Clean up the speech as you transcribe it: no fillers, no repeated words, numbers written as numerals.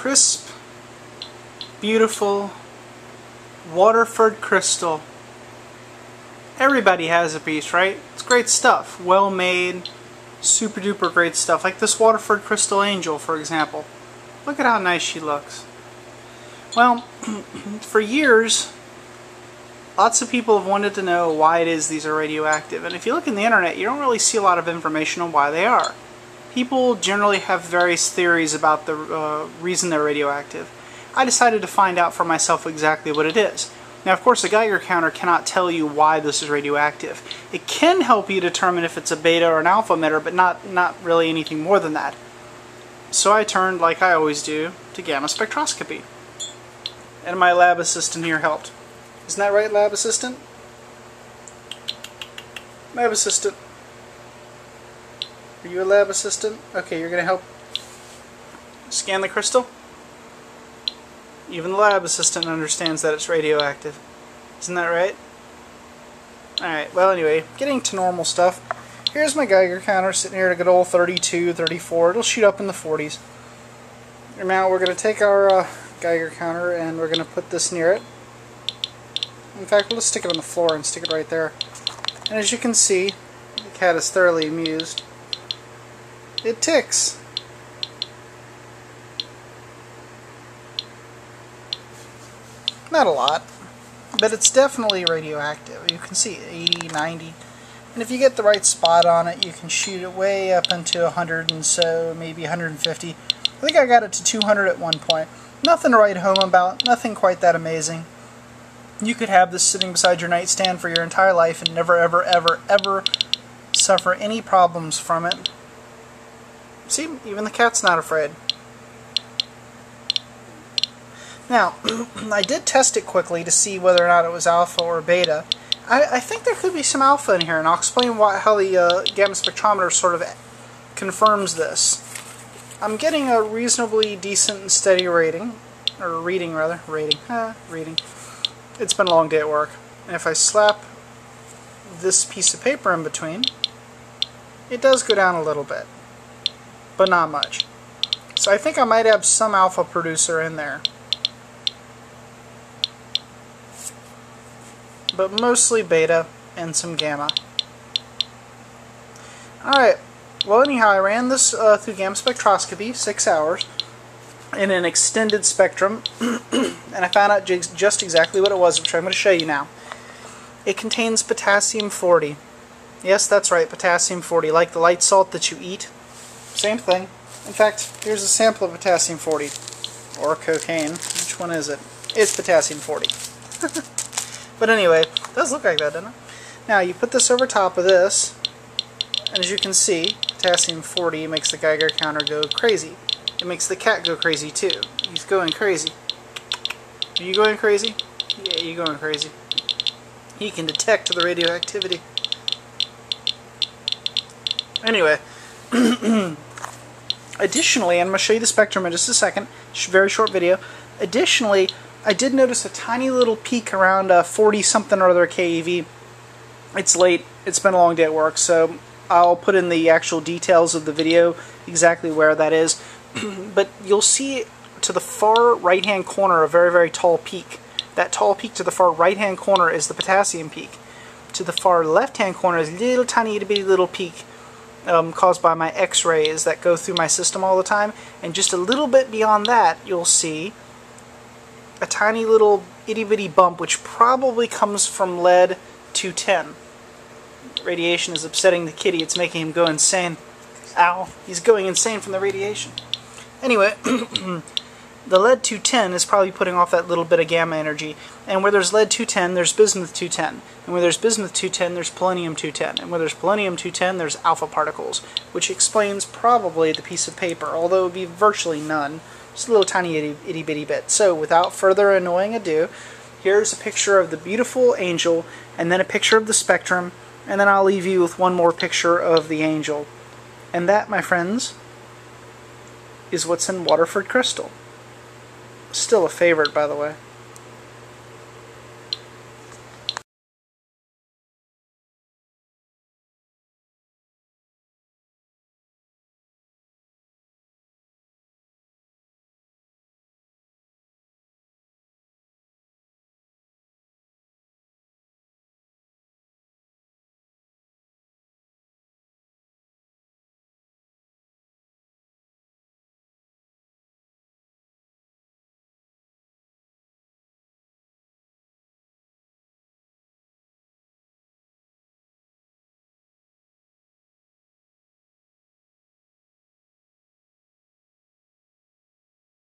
crisp, beautiful Waterford Crystal. Everybody has a piece, right? It's great stuff. Well made, super duper great stuff. Like this Waterford Crystal Angel, for example. Look at how nice she looks. Well, for years, lots of people have wanted to know why it is these are radioactive. And if you look in the internet, you don't really see a lot of information on why they are. People generally have various theories about the reason they're radioactive. I decided to find out for myself exactly what it is. Now, of course, a Geiger counter cannot tell you why this is radioactive. It can help you determine if it's a beta or an alpha emitter, but not really anything more than that. So I turned, like I always do, to Gamma Spectroscopy. And my lab assistant here helped. Isn't that right, lab assistant? Lab assistant. Are you a lab assistant? Okay, you're going to help scan the crystal? Even the lab assistant understands that it's radioactive. Isn't that right? Alright, well anyway, getting to normal stuff. Here's my Geiger counter sitting here at a good old 32, 34. It'll shoot up in the 40s. And now we're going to take our Geiger counter and we're going to put this near it. In fact, we'll just stick it on the floor and stick it right there. And as you can see, the cat is thoroughly amused. It ticks. Not a lot, but it's definitely radioactive. You can see 80, 90, and if you get the right spot on it, you can shoot it way up into 100 and so, maybe 150. I think I got it to 200 at one point. Nothing to write home about, nothing quite that amazing. You could have this sitting beside your nightstand for your entire life and never, ever, ever, ever suffer any problems from it. See, even the cat's not afraid. Now, I did test it quickly to see whether or not it was alpha or beta. I think there could be some alpha in here, and I'll explain how the gamma spectrometer sort of confirms this. I'm getting a reasonably decent and steady rating, or reading rather, reading. It's been a long day at work. And if I slap this piece of paper in between, it does go down a little bit, but not much. So I think I might have some alpha producer in there. But mostly beta and some gamma. Alright, well anyhow, I ran this through Gamma Spectroscopy, 6 hours, in an extended spectrum, and I found out just exactly what it was, which I'm going to show you now. It contains potassium 40. Yes, that's right, potassium 40, like the light salt that you eat. Same thing. In fact, here's a sample of potassium 40, or cocaine. Which one is it? It's potassium 40. But anyway, it does look like that, doesn't it? Now, you put this over top of this, and as you can see, potassium 40 makes the Geiger counter go crazy. It makes the cat go crazy, too. He's going crazy. Are you going crazy? Yeah, you're going crazy. He can detect the radioactivity. Anyway, additionally, and I'm going to show you the spectrum in just a second, very short video. Additionally, I did notice a tiny little peak around 40 something or other keV. It's late, it's been a long day at work, so I'll put in the actual details of the video exactly where that is. But you'll see to the far right hand corner a very, very tall peak. That tall peak to the far right hand corner is the potassium peak. To the far left hand corner is a little tiny itty bitty little peak caused by my X-rays that go through my system all the time. And just a little bit beyond that you'll see a tiny little itty-bitty bump, which probably comes from lead-210. Radiation is upsetting the kitty. It's making him go insane. Ow. He's going insane from the radiation. Anyway, the lead-210 is probably putting off that little bit of gamma energy. And where there's lead-210, there's bismuth-210. And where there's bismuth-210, there's polonium-210. And where there's polonium-210, there's alpha particles, which explains probably the piece of paper, although it would be virtually none. Just a little tiny itty-bitty bit. So, without further annoying ado, here's a picture of the beautiful angel, and then a picture of the spectrum, and then I'll leave you with one more picture of the angel. And that, my friends, is what's in Waterford Crystal. Still a favorite, by the way.